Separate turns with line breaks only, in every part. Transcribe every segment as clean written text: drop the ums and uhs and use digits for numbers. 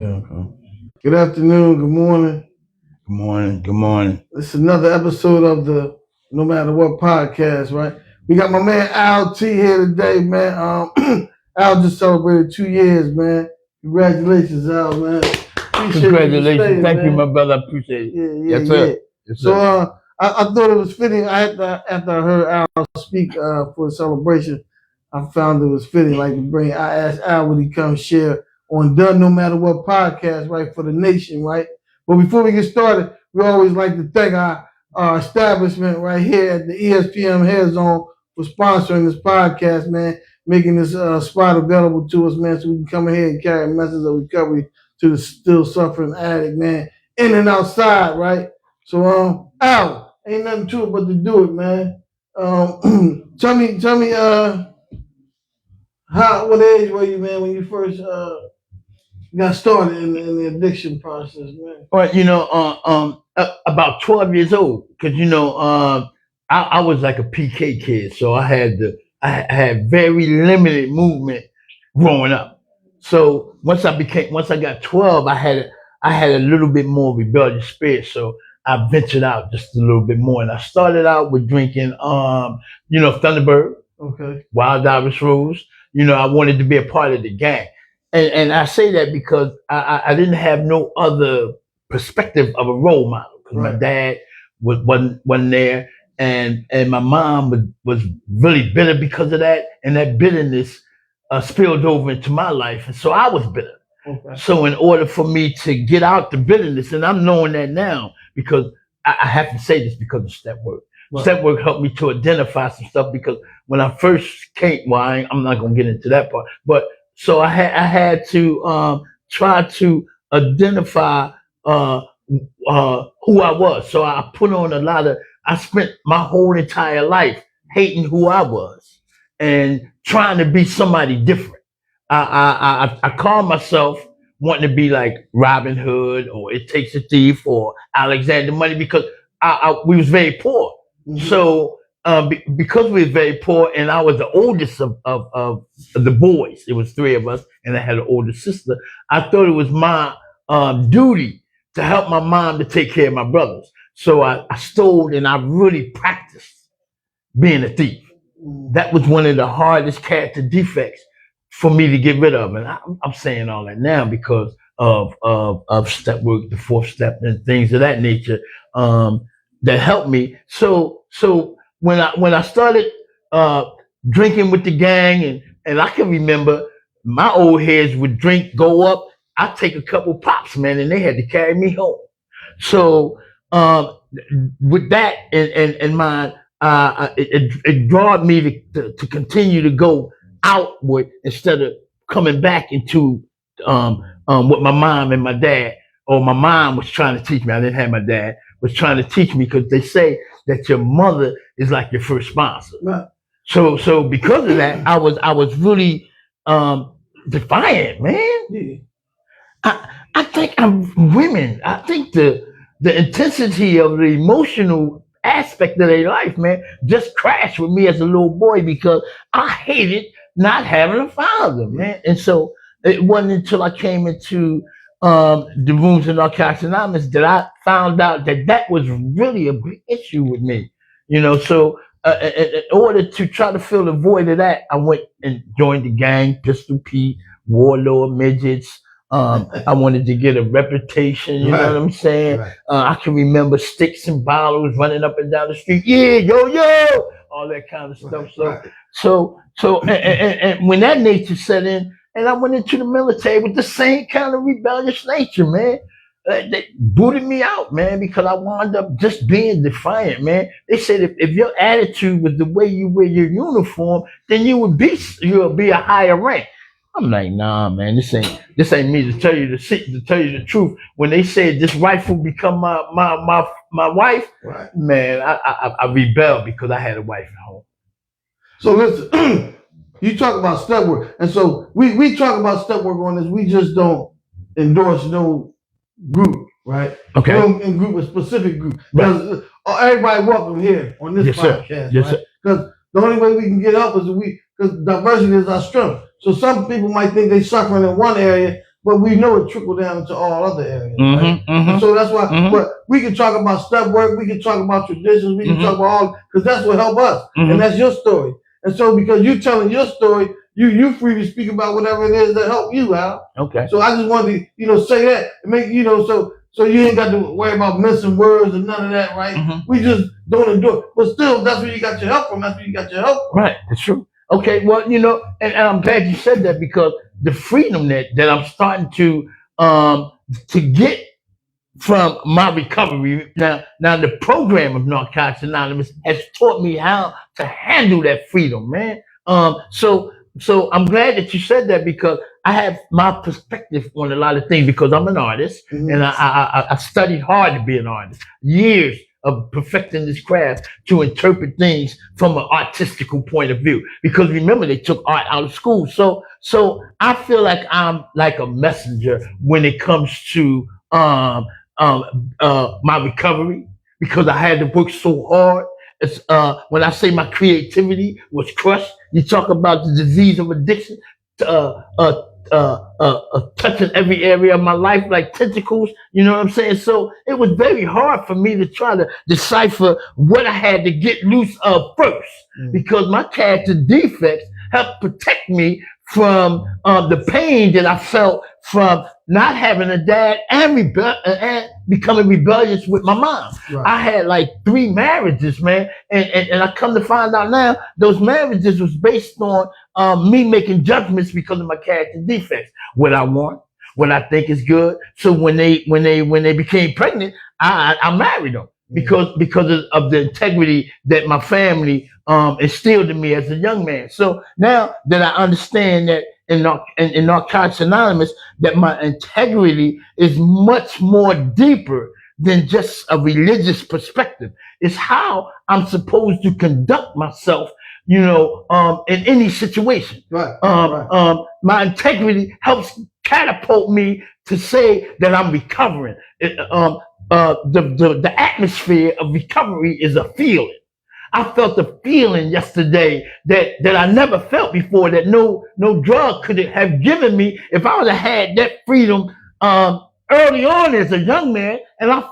Okay. Good afternoon, good morning.
Good morning. Good morning.
This is another episode of the No Matter What podcast, right? We got my man Al T here today, man. Al just celebrated 2 years, man. Congratulations, Al, man. Appreciate you for
Congratulations.
staying,
Thank you,
man.
my brother. I appreciate it.
Yeah, yeah,
Yes,
yeah.
sir. Yes,
So
sir.
I thought it was fitting. I had to, after I heard Al speak for the celebration, I found it was fitting, like to bring. I asked Al would he come share on Done No Matter What podcast, right, for the nation, right. But before we get started, we always like to thank our establishment right here at the ESPN Head Zone for sponsoring this podcast, man, making this spot available to us, man, so we can come in here and carry a message of recovery to the still suffering addict, man, in and outside, right? So, Al, ain't nothing to it but to do it, man. Tell me, what age were you, man, when you first got started in the addiction process, man?
Well, about 12 years old, because I was like a PK kid, so I had very limited movement growing up. So once I got 12, I had a little bit more rebellious spirit, so I ventured out just a little bit more, and I started out with drinking, Thunderbird,
Okay.
Wild Irish Rose. I wanted to be a part of the gang. And I say that because I didn't have no other perspective of a role model because my
Right.
dad wasn't there, and my mom was really bitter because of that, and that bitterness spilled over into my life, and so I was bitter.
Okay.
So in order for me to get out the bitterness, and I'm knowing that now because I have to say this because of step work.
Right.
Step work helped me to identify some stuff because when I first came, well, I'm not gonna get into that part, but so I had to try to identify who I was. So I put on a lot of. I spent my whole entire life hating who I was and trying to be somebody different. I call myself wanting to be like Robin Hood or It Takes a Thief or Alexander Money because we was very poor.
Mhm.
So because we were very poor and I was the oldest of the boys, it was three of us, and I had an older sister. I thought it was my duty to help my mom to take care of my brothers. So I stole and I really practiced being a thief. That was one of the hardest character defects for me to get rid of. And I'm saying all that now because of step work, the fourth step, and things of that nature that helped me. So when I started drinking with the gang, and I can remember my old heads would drink, go up. I'd take a couple pops, man, and they had to carry me home. So with that in mind, it drawed me to continue to go outward instead of coming back into what my mom and my dad, or my mom was trying to teach me. I didn't have my dad was trying to teach me because they say that your mother is like your first sponsor.
Right.
So because of that, I was really defiant, man.
Yeah.
I think I'm women. I think the intensity of the emotional aspect of their life, man, just crashed with me as a little boy because I hated not having a father, man. And so it wasn't until I came into the rooms in Narcotics Anonymous that I found out that was really a big issue with me. So in order to try to fill the void of that, I went and joined the gang, Pistol Pete, Warlord, Midgets. I wanted to get a reputation, you know what I'm saying?
Right.
I can remember sticks and bottles running up and down the street. Yeah, yo, all that kind of stuff.
Right.
And when that nature set in, and I went into the military with the same kind of rebellious nature, man. They booted me out, man, because I wound up just being defiant, man. They said if your attitude was the way you wear your uniform, then you'll be a higher rank. I'm like, nah, man, this ain't me. To tell you the truth, when they said this wife will become my wife,
Right.
man, I rebelled because I had a wife at home.
So listen, you talk about step work, and so we talk about step work on this. We just don't endorse no group, right?
Okay.
We don't in group a specific group.
Right.
Because everybody welcome here on this
Yes, sir.
podcast,
Yes,
right?
sir.
Because the only way we can get help is because diversity is our strength. So some people might think they're suffering in one area, but we know it trickled down to all other areas.
Mm-hmm,
Right?
mm-hmm.
And so that's why.
Mhm.
But we can talk about step work. We can talk about traditions. We can
Mhm.
talk about all because that's what help us,
Mhm.
and that's your story. And so because you telling your story, you free to speak about whatever it is that help you out.
Okay.
So I just wanted to say that and make so you ain't got to worry about missing words and none of that, right?
Mhm.
We just don't endure. But still, that's where you got your help from. That's where you got your help from.
Right, it's true. Okay, well, and I'm glad you said that because the freedom that I'm starting to get from my recovery now the program of Narcotics Anonymous has taught me how to handle that freedom, man. So I'm glad that you said that because I have my perspective on a lot of things because I'm an artist and I studied hard to be an artist. Years of perfecting this craft to interpret things from an artistical point of view. Because remember, they took art out of school. So I feel like I'm like a messenger when it comes to my recovery because I had to work so hard. It's when I say my creativity was crushed. You talk about the disease of addiction, touching every area of my life like tentacles. You know what I'm saying? So it was very hard for me to try to decipher what I had to get loose of first because my character defects helped protect me from the pain that I felt from not having a dad and becoming rebellious with my mom.
Right.
I had like 3 marriages, man, and I come to find out now those marriages was based on me making judgments because of my character defects. What I want, what I think is good. So when they became pregnant, I married them because of the integrity that my family instilled in me as a young man. So now that I understand that in Narcotics Anonymous, that my integrity is much more deeper than just a religious perspective. It's how I'm supposed to conduct myself, in any situation.
Right.
My integrity helps catapult me to say that I'm recovering. The atmosphere of recovery is a feeling. I felt a feeling yesterday that I never felt before, that no drug could have given me if I would have had that freedom early on as a young man. And I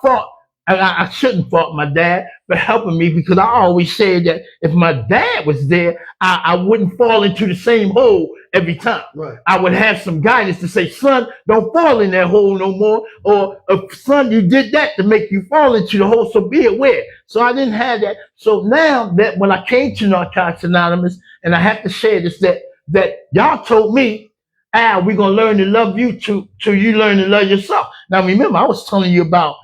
shouldn't fault my dad for helping me because I always said that if my dad was there, I wouldn't fall into the same hole every time.
Right.
I would have some guidance to say, son, don't fall in that hole no more. Or son, you did that to make you fall into the hole, so be aware. So I didn't have that. So now that when I came to Narcotics Anonymous, and I have to share this, that y'all told me, Al, we're going to learn to love you till you learn to love yourself. Now, remember, I was telling you about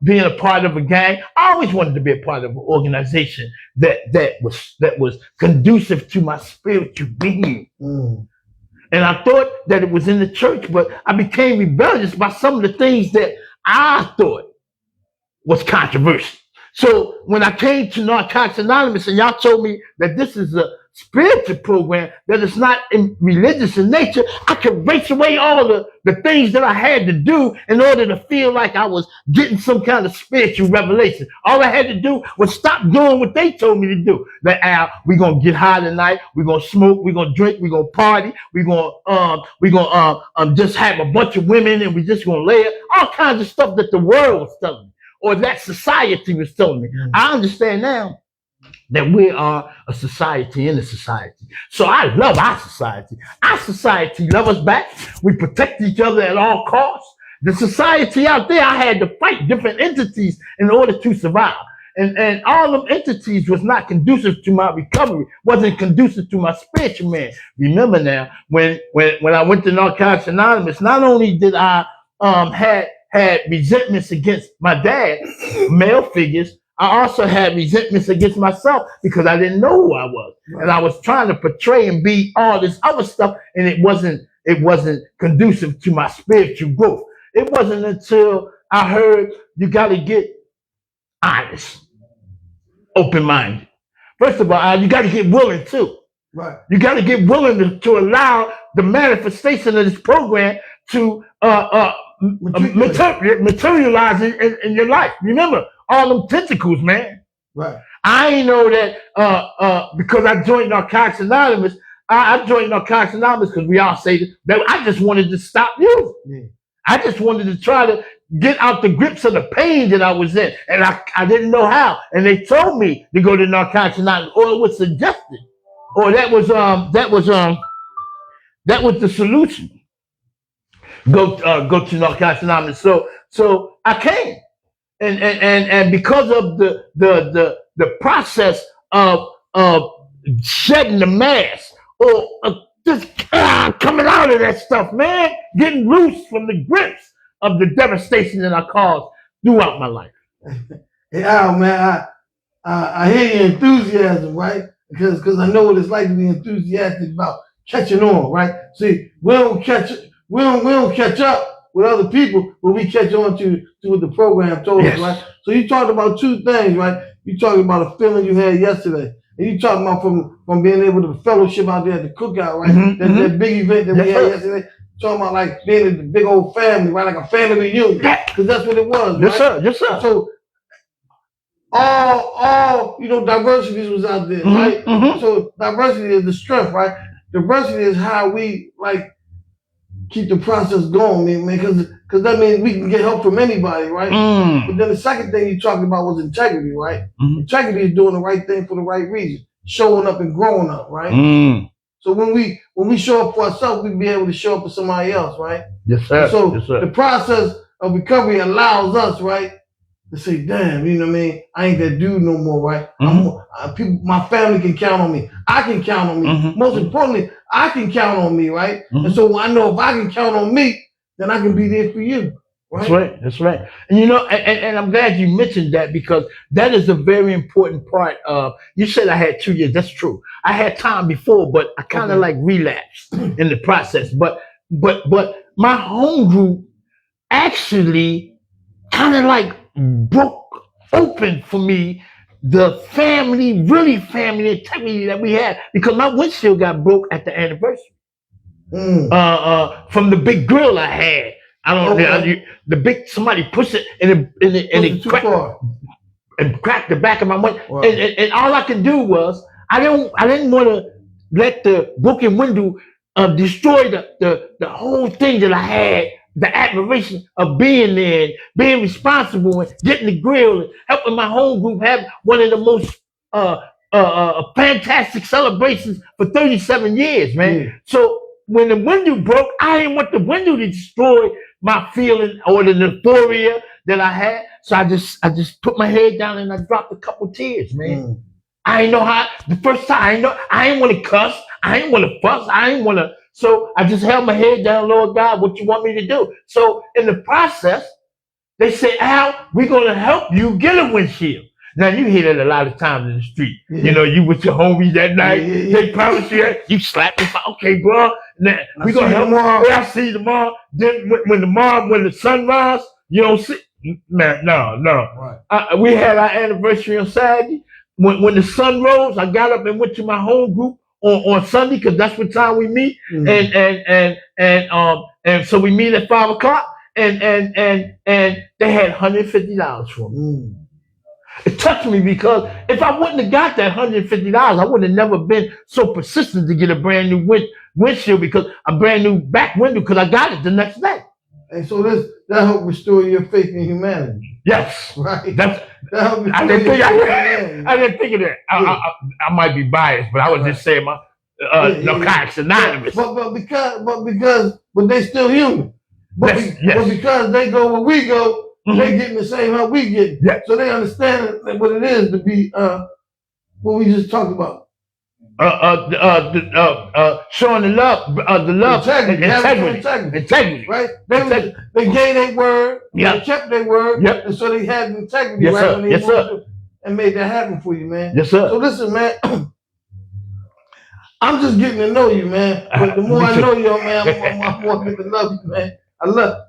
being a part of a gang. I always wanted to be a part of an organization that was conducive to my spiritual being. And I thought that it was in the church, but I became rebellious by some of the things that I thought was controversial. So when I came to Narcotics Anonymous and y'all told me that this is a spiritual program, that it's not religious in nature, I could erase away all the things that I had to do in order to feel like I was getting some kind of spiritual revelation. All I had to do was stop doing what they told me to do. That Al, we're gonna get high tonight, we're gonna smoke, we're gonna drink, we're gonna party, we're gonna just have a bunch of women and we're just gonna lay it, all kinds of stuff that the world was telling me, or that society was telling me. I understand now that we are a society in a society. So I love our society. Our society loves us back. We protect each other at all costs. The society out there, I had to fight different entities in order to survive. And all them entities was not conducive to my recovery, wasn't conducive to my spiritual man. Remember now, when I went to Narcotics Anonymous, not only did I had resentments against my dad, male figures, I also had resentments against myself because I didn't know who I was. Right. And I was trying to portray and be all this other stuff, and it wasn't conducive to my spiritual growth. It wasn't until I heard you got to get honest, open-minded. First of all, you got to get willing too.
Right.
You got to get willing to allow the manifestation of this program to materialize in your life. Remember, all them tentacles, man.
Right.
I ain't know that because I joined Narcotics Anonymous, I joined Narcotics Anonymous because we all say that I just wanted to stop using.
Yeah.
I just wanted to try to get out the grips of the pain that I was in, and I didn't know how. And they told me to go to Narcotics Anonymous, or it was suggested, or that was the solution. Go to Narcotics Anonymous. So I came, and because of the process of shedding the mask, or just coming out of that stuff, man, getting loose from the grips of the devastation that I caused throughout my life.
Hey, Al, man, I hear your enthusiasm, right? Because I know what it's like to be enthusiastic about catching on, right? See, we don't catch up with other people, but we catch on to what the program told us, right? So you talked about two things, right? You talked about a feeling you had yesterday. And you talking about from being able to fellowship out there at the cookout, right?
Mm-hmm,
that big event that we had yesterday. Talking about like being a big old family, right? Like a family reunion. Because that's what it was, right?
Yes, sir. Yes, sir.
So all diversity was out there, right? So diversity is the strength, right? Diversity is how we like keep the process going, man. Because that means we can get help from anybody, right? But then the second thing you talked about was integrity, right? Integrity is doing the right thing for the right reason, showing up and growing up, right? So when we show up for ourselves, we be able to show up for somebody else, right?
Yes, sir.
And so
yes, sir.
The process of recovery allows us, right, to say, damn, you know what I mean? I ain't that dude no more, right? My family can count on me. I can count on me. Most importantly, I can count on me, right? And so I know if I can count on me, then I can be there for you. Right?
That's right. And and I'm glad you mentioned that, because that is a very important part of, you said I had 2 years. That's true. I had time before, but I kind of like relapsed in the process. But my home group actually kind of like broke open for me the family integrity that we had, because my windshield got broke at the anniversary. From the big grill I had. I don't know. Somebody pushed it and it cracked the back of my window. Wow. And all I could do was I didn't want to let the broken window destroy the whole thing that I had, the admiration of being there, being responsible, and getting the grill, and helping my home group have one of the most fantastic celebrations for 37 years, man. Yeah. So when the window broke, I didn't want the window to destroy my feeling or the euphoria that I had. So I just put my head down and I dropped a couple tears, man. I didn't know how. The first time I didn't want to cuss. I didn't want to fuss. I didn't want to. So I just held my head down, Lord God, what you want me to do? So in the process, they say, Al, we're going to help you get a windshield. Now, you hear that a lot of times in the street. Yeah. You with your homies that night, they promise you that. You slap them, okay, bro. Now, we're going to help tomorrow. I'll see you tomorrow. Then when the sun rises, you don't see. Man, no. Right. We had our anniversary on Saturday. When the sun rose, I got up and went to my home group on Sunday, because that's what time we meet. And so we meet at 5:00, and they had $150 for me. It touched me, because if I wouldn't have got that $150, I would have never been so persistent to get a brand new windshield, because a brand new back window, because I got it the next day.
And so that helped restore your faith in humanity.
Yes,
right.
I didn't think of that. I might be biased, but I was just saying my Narcotics Anonymous.
But they still human. But because they go where we go, they getting the same help we get. Yes. So they understand what it is to be what we just talked about. Showing the love, integrity. Right? They gave their word. They kept their word. Yep. And so they had integrity, right?
Sir.
When they and made that happen for you, man.
Yes, sir.
So listen, man. I'm just getting to know you, man. But the more I know you, man, I'm more getting to love you, man.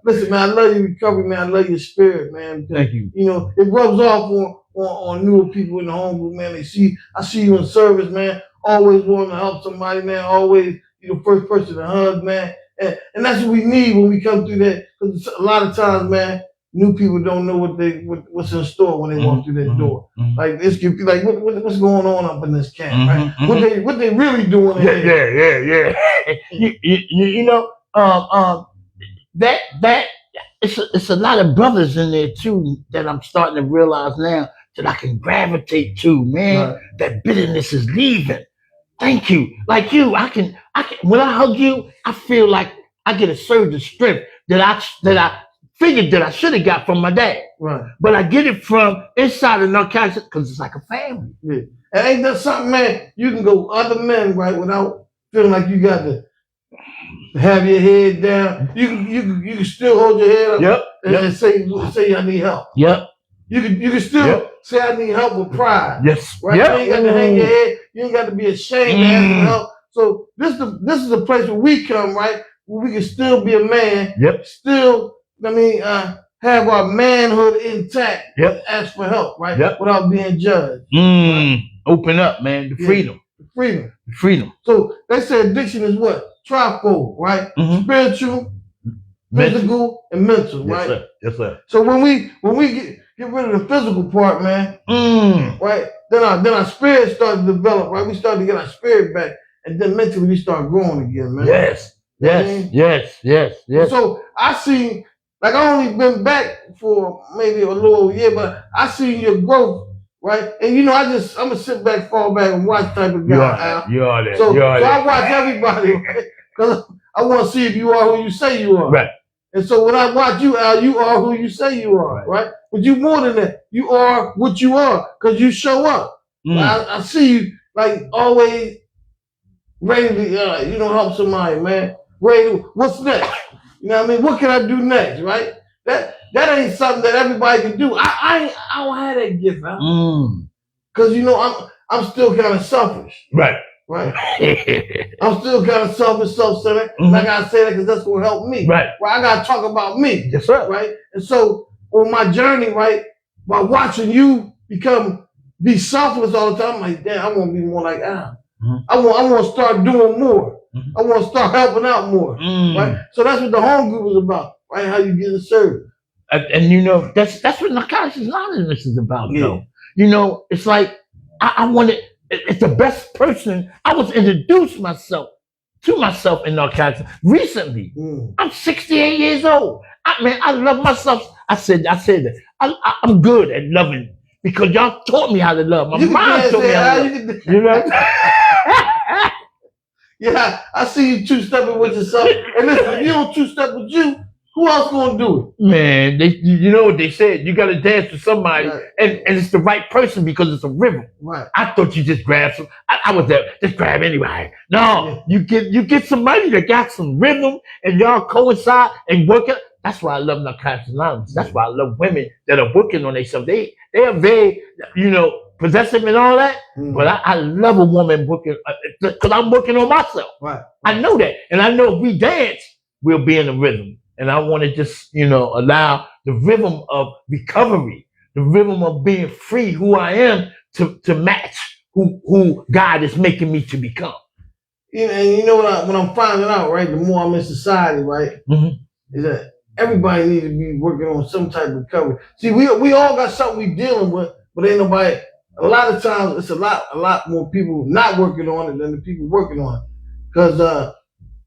Listen, man, I love your recovery, man. I love your spirit, man.
Thank you.
It rubs off on newer people in the home group, man. I see you in service, man. Always wanting to help somebody, man. Always, first person to hug, man. And that's what we need when we come through that. Because a lot of times, man, new people don't know what's in store when they walk through that door. Like this could be like what's going on up in this camp, right? What they really doing in there?
Yeah. You know, that it's a lot of brothers in there too that I'm starting to realize now that I can gravitate to, man.
Right.
That bitterness is leaving. Thank you. Like you, I can when I hug you, I feel like I get a surge of strength that I figured that I should have got from my dad.
Right.
But I get it from inside of narcotics because it's like a family.
Yeah. And ain't that something, man? You can go other men, right, without feeling like you got to have your head down. You can still hold your head up and say I need help.
Yep.
You can still say I need help with pride.
Yes.
Right? You ain't got to hang your head. You ain't got to be ashamed to ask for help. So this is a place where we come, right? Where we can still be a man.
Yep.
Still, have our manhood intact.
Yep.
Ask for help, right?
Yep.
Without being judged.
Right? Open up, man. The freedom.
Freedom.
Freedom.
So they say addiction is what? Trifold, right? Spiritual, physical, and mental, right?
Sir. Yes, sir.
So when we get rid of the physical part, man, right? Then our spirit starts to develop, right? We start to get our spirit back, and then mentally we start growing again, man.
Yes.
So I see, like I only been back for maybe a little year, but I see your growth, right? And I'm gonna sit back, fall back, and watch type of guy.
You are there.
So I watch everybody, right? Because I want to see if you are who you say you are.
Right.
And so when I watch you, Al, you are who you say you are, right? But you more than that. You are what you are because you show up. I see you like always ready to, help somebody, man. Ready. What's next? You know what I mean? What can I do next, right? That ain't something that everybody can do. I don't have that gift, man. Because I'm still kind of selfish.
Right.
I'm still kind of selfish, self-centered. And I gotta say that because that's gonna help me.
Right.
I gotta talk about me.
Yes, sir.
Right. And so on my journey, right, by watching you be selfless all the time, I'm like, damn, I want to be more like Al. I want to start doing more. I want to start helping out more. Right. So that's what the home group is about, right? How you get served.
And that's what Narcotics Anonymous is about, though. It's like I wanted. It's the best person. I was introduced to myself in narcotics recently. I'm 68 years old. I love myself. I said that. I'm good at loving because y'all taught me how to love. My mom taught me how to love. You know?
Yeah, I see you two-stepping with yourself. And listen, if you don't two-step with you, who else gonna do it?
Man, you know what they said? You gotta dance with somebody, and it's the right person because it's a rhythm.
Right.
I thought you just grab some. I was there, just grab anybody. No, you get somebody that got some rhythm, and y'all coincide and work it. That's why I love Narcotics Anonymous. That's why I love women that are working on themselves. They are very, possessive and all that. But I love a woman working because I'm working on myself.
Right.
I know that, and I know if we dance, we'll be in the rhythm. And I want to just, allow the rhythm of recovery, the rhythm of being free, who I am, to match who God is making me to become.
And what I'm finding out, right, the more I'm in society, right, is that everybody needs to be working on some type of recovery. See, we all got something we dealing with, but ain't nobody. A lot of times, it's a lot more people not working on it than the people working on it, because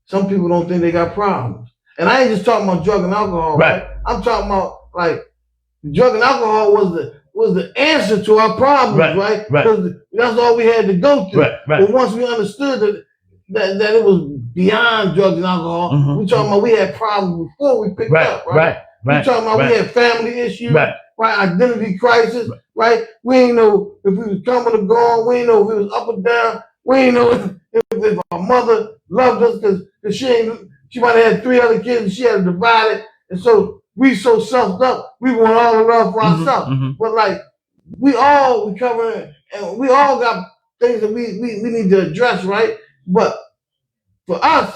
some people don't think they got problems. And I ain't just talking about drug and alcohol, right? I'm talking about like drug and alcohol was the answer to our problems, right? Because that's all we had to go through.
Right.
But once we understood that it was beyond drugs and alcohol, we talking about we had problems before we picked up, right? We talking about we had family issues, right? Identity crisis, right? We ain't know if we was coming or going. We ain't know if it was up or down. We ain't know if our mother loved us because she might have had 3 other kids and she had to divide it. And so we so selfed up, we want all the love for ourselves. But like we all recover and we all got things that we need to address, right? But for us,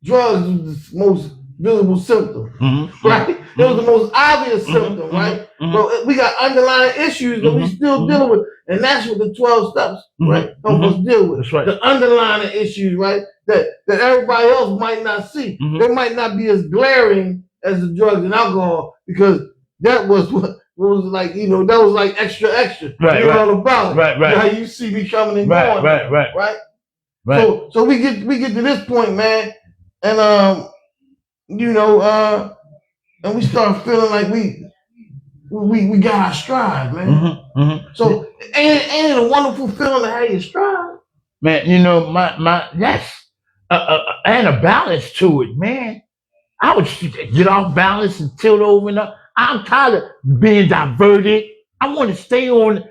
drugs is the most visible symptom, right? It was the most obvious symptom, right? But we got underlying issues that we still dealing with. And that's what the 12 steps, right, help us deal with.
That's right.
The underlying issues, right, that everybody else might not see. They might not be as glaring as the drugs and alcohol because that was what was like, that was like extra.
Right,
you know all about it.
Right.
How you see me coming and going.
Right.
So we get to this point, man, and and we start feeling like we got our stride, man. So ain't it a wonderful feeling to have your stride?
Man, my yes, and a balance to it, man. I would get off balance and tilt over and up. I'm tired of being diverted. I want to stay on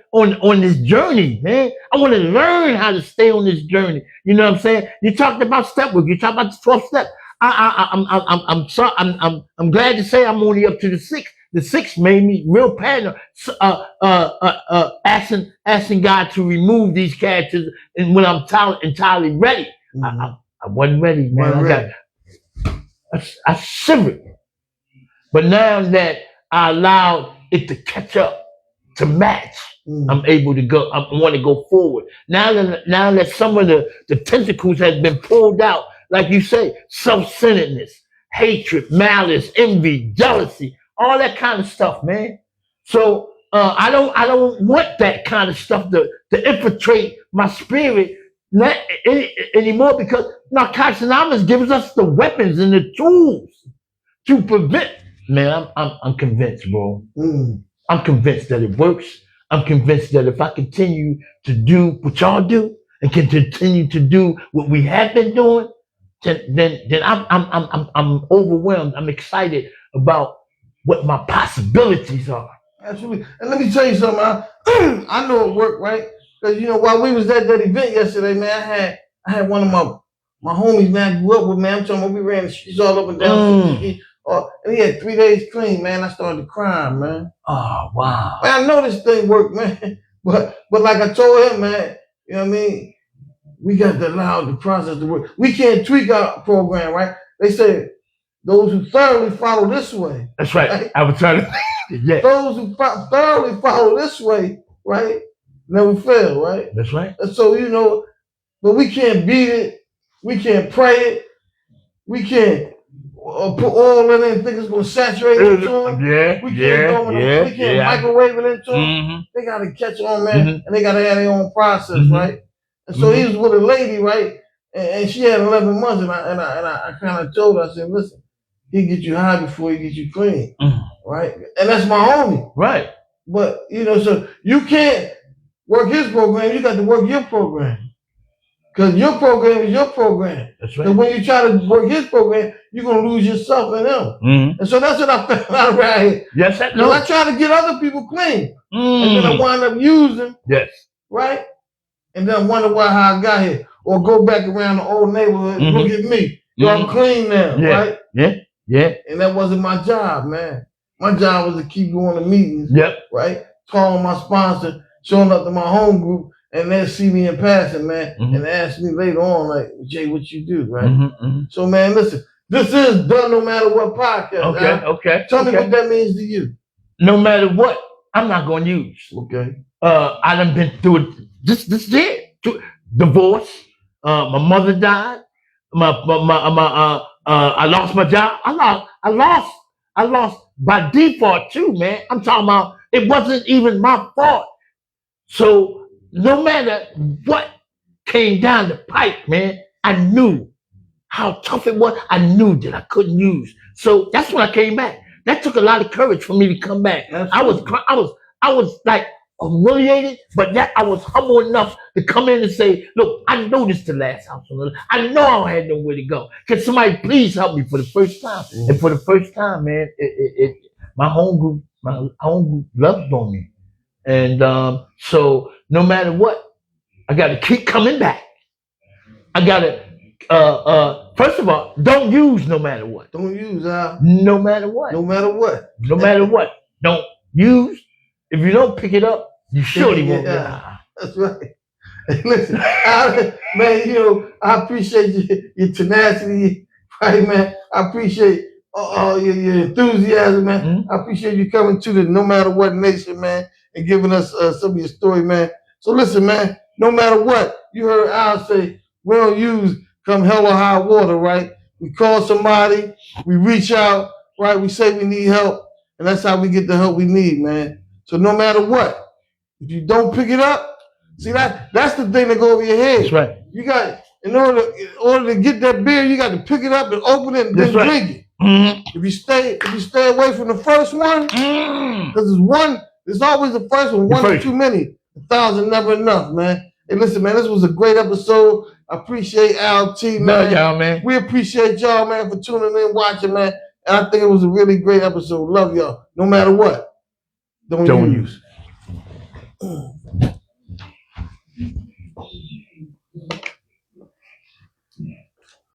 this journey, man. I want to learn how to stay on this journey. You know what I'm saying? You talked about step work. You talked about the 12th step. I'm sorry. I'm glad to say I'm only up to the 6th. The 6th made me real paranoid. Asking God to remove these characters, and when I'm entirely ready, I wasn't ready, man. I shivered. But now that I allowed it to catch up, to match, I'm able to go. I want to go forward. Now that some of the tentacles has been pulled out, like you say, self-centeredness, hatred, malice, envy, jealousy, all that kind of stuff, man. So I don't want that kind of stuff to infiltrate my spirit not anymore, because Narcotics Anonymous gives us the weapons and the tools to prevent. Man, I'm convinced, bro. I'm convinced that it works. I'm convinced that if I continue to do what y'all do and can continue to do what we have been doing, then I'm overwhelmed. I'm excited about what my possibilities are.
Absolutely. And let me tell you something. I know it worked, right? Because while we was at that event yesterday, man, I had one of my homies, man, I grew up with, man. I'm talking about, we ran the streets all up and down. And he had 3 days clean, man. I started crying, man.
Oh, wow.
Man, I know this thing worked, man. But like I told him, man, you know what I mean? We got to allow the process to work. We can't tweak our program, right? They say those who thoroughly follow this way.
That's right. I was trying to. Yeah.
Those who thoroughly follow this way, right, never fail, right?
That's right.
And so, but we can't beat it. We can't pray it. We can't put oil in it and think it's going to saturate into them. We can't microwave it into them. They got to catch on, man, and they got to have their own process, right? And so he was with a lady, right, and she had 11 months, and I kind of told her, I said, listen, he get you high before he get you clean, right? And that's my homie,
right?
But so you can't work his program. You got to work your program, because your program is your program.
That's right.
And when you try to work his program, you're gonna lose yourself in him. And so that's what I found out right here.
Yes, I know.
I try to get other people clean, and then I wind up using.
Yes. Right.
And then I wonder how I got here, or go back around the old neighborhood. Look at me, I'm clean now, right?
Yeah.
And that wasn't my job, man. My job was to keep going to meetings. Right? Calling my sponsor, showing up to my home group, and then see me in passing, man, and ask me later on, like, Jay, what you do, right? So, man, listen, this is Done No Matter What podcast.
Okay.
Tell me what that means to you.
No matter what, I'm not going to use.
Okay.
I done been through it. This is it. Divorce. My mother died. I lost my job. I lost by default too, man. I'm talking about it wasn't even my fault. So no matter what came down the pipe, man, I knew how tough it was. I knew that I couldn't use. So that's when I came back. That took a lot of courage for me to come back. Absolutely. I was like humiliated, but yet I was humble enough to come in and say, look, I know this is the last house on the list. I know I had nowhere to go. Can somebody please help me for the first time? And for the first time, man, my home group loved on me. And so no matter what, I got to keep coming back. I got to, first of all, don't use no matter what.
Don't use
no matter what.
No matter what.
No matter what. Don't use. If you don't pick it up, you surely won't.
That's right. Listen, man, I appreciate your tenacity, right, man? I appreciate your enthusiasm, man. I appreciate you coming to the No Matter What Nation, man, and giving us some of your story, man. So listen, man, no matter what, you heard Al say, we don't use come hell or high water, right? We call somebody, we reach out, right? We say we need help, and that's how we get the help we need, man. So no matter what, if you don't pick it up, see that's the thing that go over your head.
That's right.
You got in order to get that beer, you got to pick it up and open it and
That's
then
right.
drink it.
Mm-hmm.
If you stay away from the first one, because there's always the first one. One is too many. 1,000 never enough, man. Hey, listen, man, this was a great episode. I appreciate Al T, man.
Love y'all, man.
We appreciate y'all, man, for tuning in, watching, man. And I think it was a really great episode. Love y'all. No matter what. Don't use.